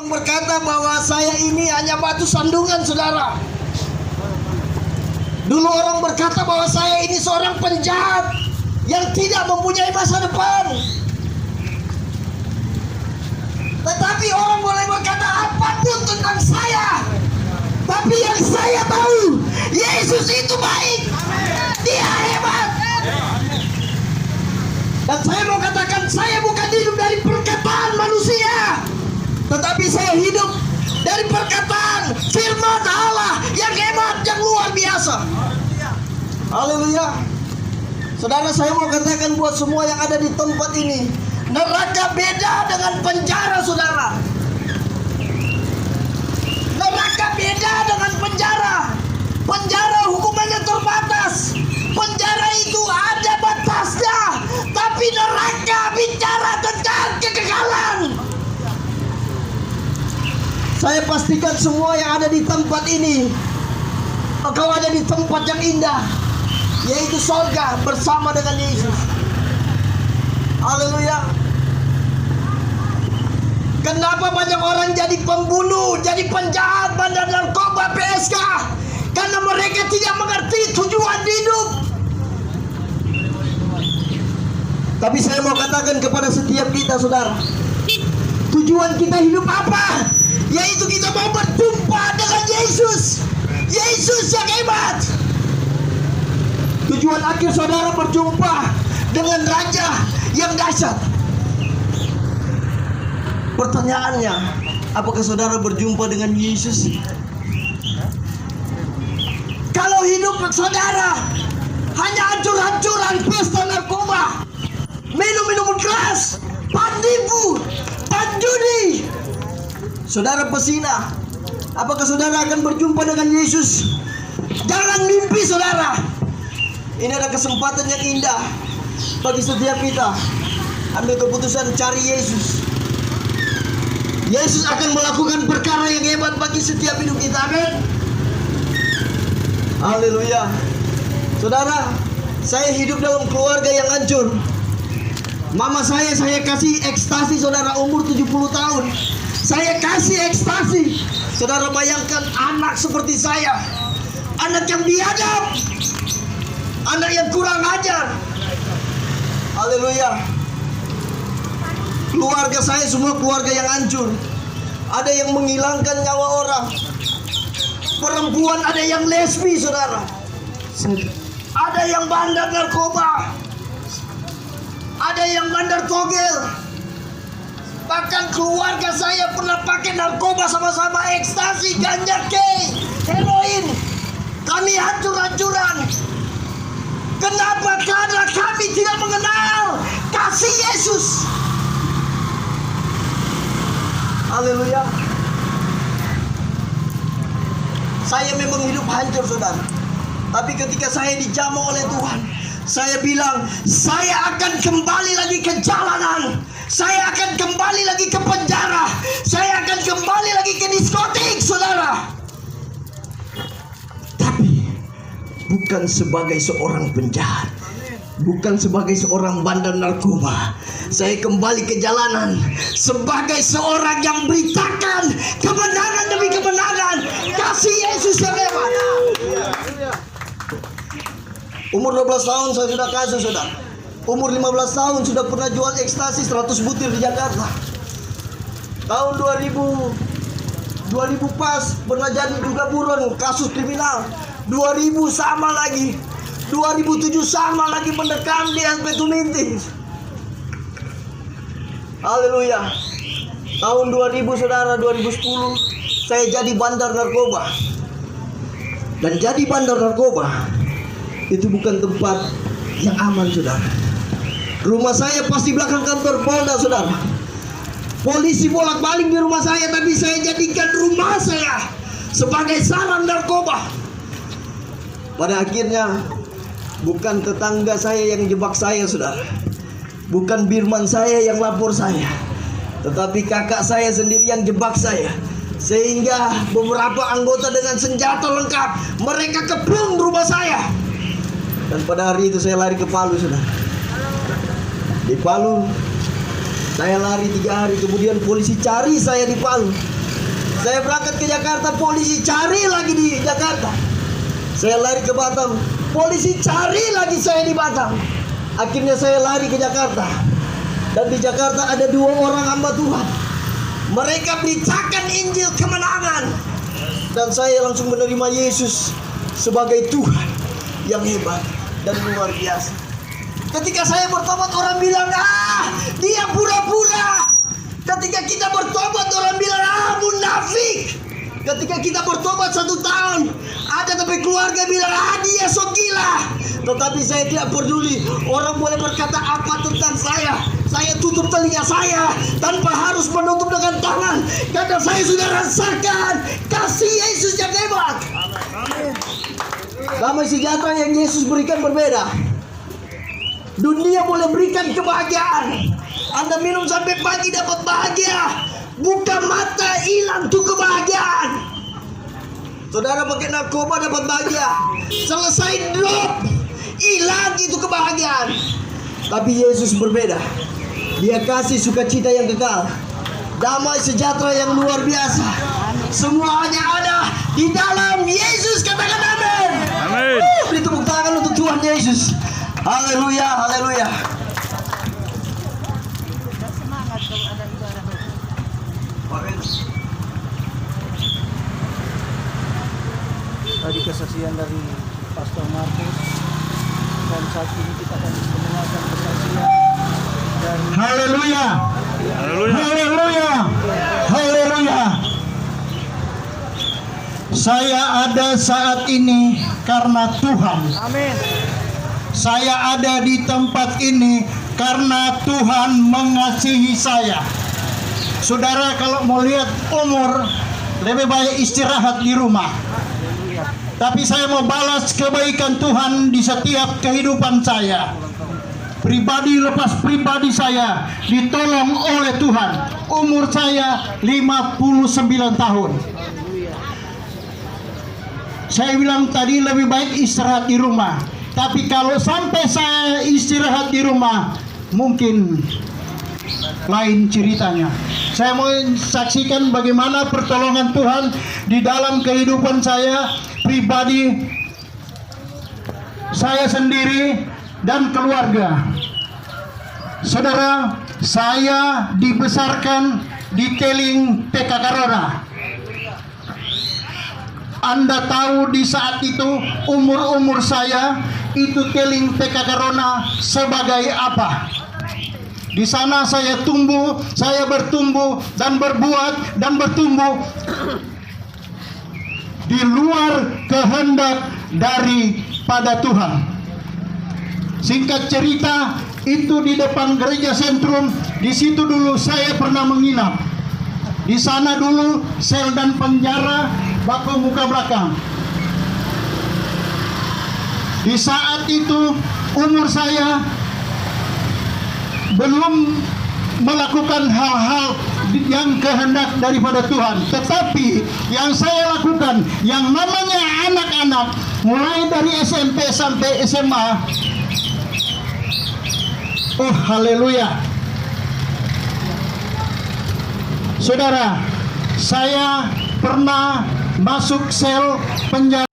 Berkata bahwa saya ini hanya batu sandungan, saudara. Dulu orang berkata bahwa saya ini seorang penjahat yang tidak mempunyai masa depan. Tetapi orang boleh berkata apapun tentang saya, tapi yang saya tahu, Yesus itu baik. Dia hebat. Dan saya mau katakan, saya bukan hidup dari perkataan manusia, tetapi saya hidup dari perkataan firman Allah yang hebat, yang luar biasa. Haleluya. Saudara, saya mau katakan buat semua yang ada di tempat ini, neraka beda dengan penjara, saudara. Neraka beda dengan penjara. Penjara hukumannya terbatas. Penjara itu ada batasnya. Tapi neraka bicara tentang kekekalan. Saya pastikan semua yang ada di tempat ini, engkau ada di tempat yang indah, yaitu surga bersama dengan Yesus. Haleluya. Kenapa banyak orang jadi pembunuh, jadi penjahat, bandar narkoba, PSK? Karena mereka tidak mengerti tujuan hidup. Tapi saya mau katakan kepada setiap kita, saudara, tujuan kita hidup apa? Yaitu kita mau berjumpa dengan Yesus. Yesus yang hebat. Tujuan akhir saudara berjumpa dengan Raja yang dahsyat. Pertanyaannya, apakah saudara berjumpa dengan Yesus? Kalau hidup saudara hanya hancur-hancuran, pesta narkoba, minum-minum keras, penipu, penjudi, saudara pesina, apakah saudara akan berjumpa dengan Yesus? Jangan mimpi, saudara. Ini ada kesempatan yang indah bagi setiap kita. Ambil keputusan, cari Yesus. Yesus akan melakukan perkara yang hebat bagi setiap hidup kita. Amin. Haleluya. Saudara, saya hidup dalam keluarga yang hancur. Mama saya kasih ekstasi, saudara, umur 70 tahun. Saya kasih ekstasi. Saudara bayangkan anak seperti saya, anak yang biadab, anak yang kurang ajar. Haleluya. Keluarga saya semua keluarga yang hancur. Ada yang menghilangkan nyawa orang. Perempuan ada yang lesbi, saudara. Ada yang bandar narkoba. Ada yang bandar togel. Bahkan keluarga saya pernah pakai narkoba sama-sama, ekstasi, ganja, heroin. Kami hancur-hancuran. Kenapa? Karena kami tidak mengenal kasih Yesus. Haleluya. Saya memang hidup hancur, saudara. Tapi ketika saya dijamah oleh Tuhan, saya bilang, saya akan kembali lagi ke jalanan. Saya akan kembali lagi ke penjara. Saya akan kembali lagi ke diskotik, saudara. Tapi bukan sebagai seorang penjahat, bukan sebagai seorang bandar narkoba. Saya kembali ke jalanan sebagai seorang yang beritakan kebenaran demi kebenaran kasih Yesus yang hebat. Umur 12 tahun saya sudah kasus, saudara. Umur 15 tahun sudah pernah jual ekstasi 100 butir di Jakarta. Tahun 2000 pas pernah jadi juga buron, kasus kriminal. 2000 sama lagi. 2007 sama lagi, mendekam di SP Tuminting. Haleluya. Tahun 2000, saudara, 2010 saya jadi bandar narkoba. Dan jadi bandar narkoba itu bukan tempat yang aman, saudara. Rumah saya pas di belakang kantor Polda, saudara. Polisi bolak-balik di rumah saya, tapi saya jadikan rumah saya sebagai sarang narkoba. Pada akhirnya bukan tetangga saya yang jebak saya, saudara. Bukan birman saya yang lapor saya, tetapi kakak saya sendiri yang jebak saya. Sehingga beberapa anggota dengan senjata lengkap, mereka kepung rumah saya. Dan pada hari itu saya lari ke Palu, saudara. Di Palu Saya lari 3 hari, kemudian polisi cari saya di Palu. Saya berangkat ke Jakarta, polisi cari lagi di Jakarta. Saya lari ke Batam, polisi cari lagi saya di Batam. Akhirnya saya lari ke Jakarta. Dan di Jakarta ada 2 orang hamba Tuhan. Mereka beritakan Injil kemenangan. Dan saya langsung menerima Yesus sebagai Tuhan yang hebat dan luar biasa. Ketika saya bertobat, orang bilang, dia pura-pura. Ketika kita bertobat, orang bilang, munafik. Ketika kita bertobat 1 tahun, ada tapi keluarga bilang, dia sok gila. Tetapi saya tidak peduli. Orang boleh berkata apa tentang saya. Saya tutup telinga saya tanpa harus menutup dengan tangan. Karena saya sudah rasakan kasih Yesus yang hebat. Damai sejahtera yang Yesus berikan berbeda. Dunia boleh berikan kebahagiaan. Anda minum sampai pagi dapat bahagia. Buka mata, hilang tuh kebahagiaan. Saudara pakai narkoba dapat bahagia. Selesai drop, hilang itu kebahagiaan. Tapi Yesus berbeda. Dia kasih sukacita yang kekal, damai sejahtera yang luar biasa. Semuanya ada di dalam Yesus. Katakan amin. Amin. Beri tepuk tangan untuk Tuhan Yesus. Haleluya, haleluya. Tadi kesaksian dari Pastor Markus, dan saat ini kita akan mendengarkan kesaksian dari Haleluya. Haleluya. Haleluya. Haleluya. Saya ada saat ini karena Tuhan. Amin. Saya ada di tempat ini karena Tuhan mengasihi saya. Saudara, kalau mau lihat umur, lebih baik istirahat di rumah. Tapi saya mau balas kebaikan Tuhan di setiap kehidupan saya. Pribadi lepas pribadi saya ditolong oleh Tuhan. Umur saya 59 tahun. Saya bilang tadi lebih baik istirahat di rumah. Tapi kalau sampai saya istirahat di rumah, mungkin lain ceritanya. Saya mau saksikan bagaimana pertolongan Tuhan di dalam kehidupan saya pribadi, saya sendiri dan keluarga. Saudara, saya dibesarkan di Keling PKK Rona. Anda tahu di saat itu umur saya itu Keling PKK Rona sebagai apa? Di sana saya tumbuh, saya bertumbuh dan berbuat dan bertumbuh di luar kehendak daripada Tuhan. Singkat cerita, itu di depan gereja sentrum, di situ dulu saya pernah menginap. Di sana dulu sel dan penjara bako muka belakang. Di saat itu umur saya belum melakukan hal-hal yang kehendak daripada Tuhan. Tetapi yang saya lakukan, yang namanya anak-anak, mulai dari SMP sampai SMA. Oh, haleluya. Saudara, saya pernah masuk sel penjara.